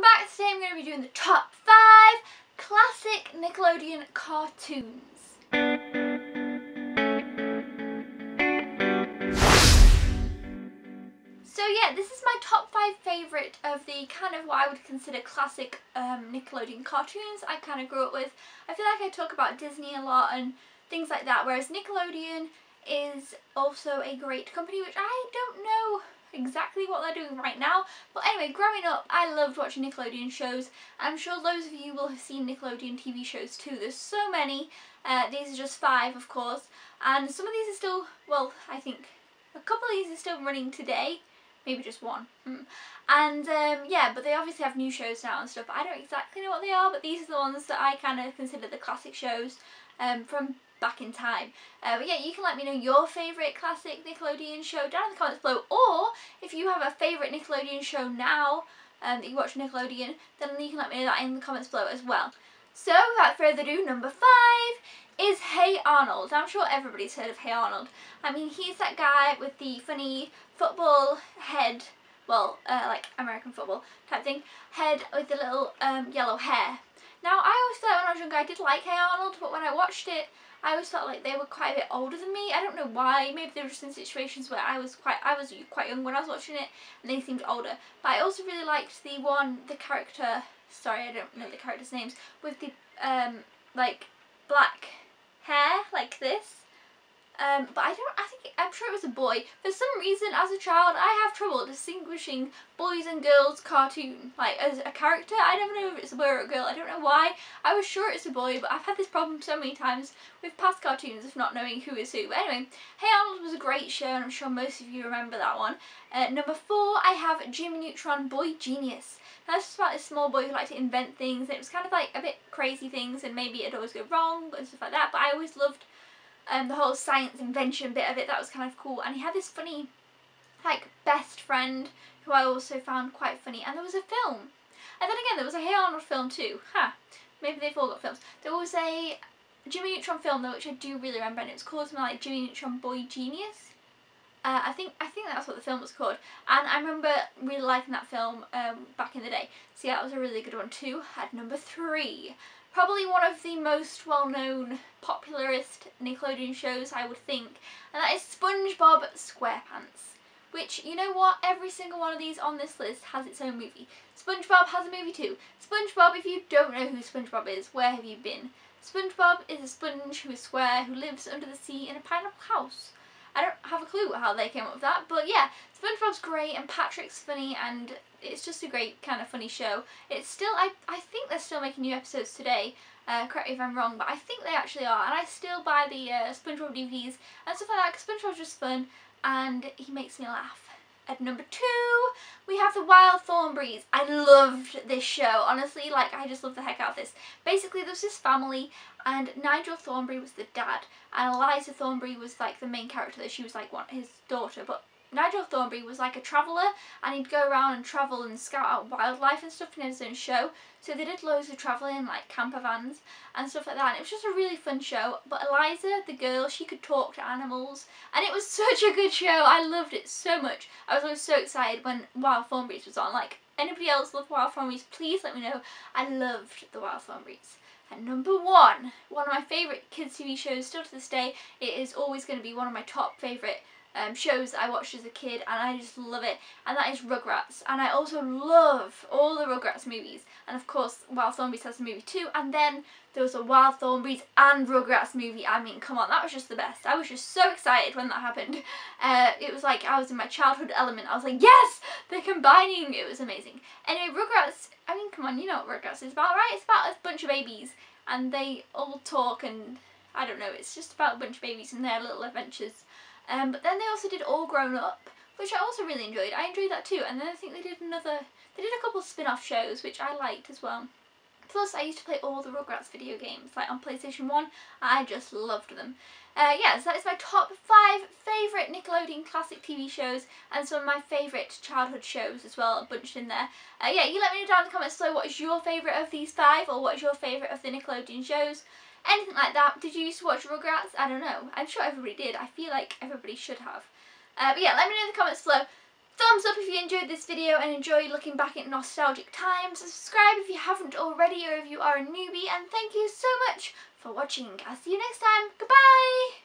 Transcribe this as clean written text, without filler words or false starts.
back. Today I'm going to be doing the top 5 classic Nickelodeon cartoons. So yeah, this is my top 5 favourite of the kind of what I would consider classic Nickelodeon cartoons I kind of grew up with. I feel like I talk about Disney a lot and things like that, whereas Nickelodeon is also a great company, which I don't know exactly what they're doing right now. But anyway, growing up I loved watching Nickelodeon shows. I'm sure loads of you will have seen Nickelodeon TV shows too. There's so many. These are just 5 of course, and some of these are still, well, I think a couple of these are still running today. Maybe just one. And yeah, but they obviously have new shows now and stuff. I don't exactly know what they are, but these are the ones that I kind of consider the classic shows from back in time. But yeah, you can let me know your favourite classic Nickelodeon show down in the comments below, or if you have a favourite Nickelodeon show now that you watch Nickelodeon, then you can let me know that in the comments below as well. So without further ado, number 5 is Hey Arnold. I'm sure everybody's heard of Hey Arnold. I mean, he's that guy with the funny football head, well, like American football type thing, head with the little yellow hair. Now, I always thought when I was younger I did like Hey Arnold, but when I watched it, I always felt like they were quite a bit older than me. I don't know why. Maybe they were just in situations where I was quite young when I was watching it, and they seemed older. But I also really liked the character. Sorry, I don't know the characters' names, with the like black hair like this. But I'm sure it was a boy. For some reason, as a child, I have trouble distinguishing boys and girls cartoon, like as a character. I never know if it's a boy or a girl. I don't know why. I was sure it's a boy, but I've had this problem so many times with past cartoons of not knowing who is who. But anyway, Hey Arnold was a great show, and I'm sure most of you remember that one. Number 4, I have Jimmy Neutron, Boy Genius. Now, this is about this small boy who liked to invent things, and it was kind of like a bit crazy things, and maybe it'd always go wrong and stuff like that. But I always loved the whole science invention bit of it. That was kind of cool. And he had this funny like best friend who I also found quite funny, and there was a film, and then again there was a Hey Arnold film too. Maybe they've all got films. There was a Jimmy Neutron film though, which I do really remember, and it was called something like Jimmy Neutron Boy Genius. I think that's what the film was called, and I remember really liking that film back in the day. So yeah, that was a really good one too. At number 3, probably one of the most well-known, popularist Nickelodeon shows, I would think, and that is SpongeBob SquarePants. Which, you know what, every single one of these on this list has its own movie. SpongeBob has a movie too. SpongeBob, if you don't know who SpongeBob is, where have you been? SpongeBob is a sponge who is square, who lives under the sea in a pineapple house. I don't have a clue how they came up with that, but yeah, SpongeBob's great and Patrick's funny, and it's just a great kind of funny show. It's still, I think they're still making new episodes today, correct me if I'm wrong, but I think they actually are, and I still buy the SpongeBob DVDs and stuff like that, because SpongeBob's just fun, and he makes me laugh. At number 2, we have the Wild Thornberrys. I loved this show, honestly, like I just loved the heck out of this. Basically, there was this family, and Nigel Thornberry was the dad, and Eliza Thornberry was like the main character, that she was like his daughter. But Nigel Thornberry was like a traveller, and he'd go around and travel and scout out wildlife and stuff in his own show. So they did loads of travelling, like camper vans and stuff like that, and it was just a really fun show. But Eliza, the girl, she could talk to animals, and it was such a good show. I loved it so much. I was always so excited when Wild Thornberrys was on. Like, anybody else love Wild Thornberrys, please let me know. I loved the Wild Thornberrys. And number 1, one of my favourite kids TV shows still to this day. It is always going to be one of my top favourite shows that I watched as a kid, and I just love it, and that is Rugrats. And I also love all the Rugrats movies, and of course Wild Thornberrys has a movie too, and then there was a Wild Thornberrys and Rugrats movie. I mean, come on, that was just the best. I was just so excited when that happened. It was like I was in my childhood element. I was like, yes, they're combining. It was amazing. Anyway, Rugrats, I mean, come on, you know what Rugrats is about, right? It's about a bunch of babies, and they all talk, and I don't know, it's just about a bunch of babies and their little adventures. But then they also did All Grown Up, which I also really enjoyed. I enjoyed that too. And then I think they did a couple of spin-off shows, which I liked as well. Plus, I used to play all the Rugrats video games, like on PlayStation 1. I just loved them. Yeah, so that is my top 5 favourite Nickelodeon classic TV shows, and some of my favourite childhood shows as well, bunched in there. Yeah, you let me know down in the comments below what is your favourite of these 5, or what is your favourite of the Nickelodeon shows. Anything like that. Did you used to watch Rugrats? I don't know. I'm sure everybody did. I feel like everybody should have. But yeah, let me know in the comments below. Thumbs up if you enjoyed this video and enjoyed looking back at nostalgic times. Subscribe if you haven't already or if you are a newbie, and thank you so much for watching. I'll see you next time. Goodbye!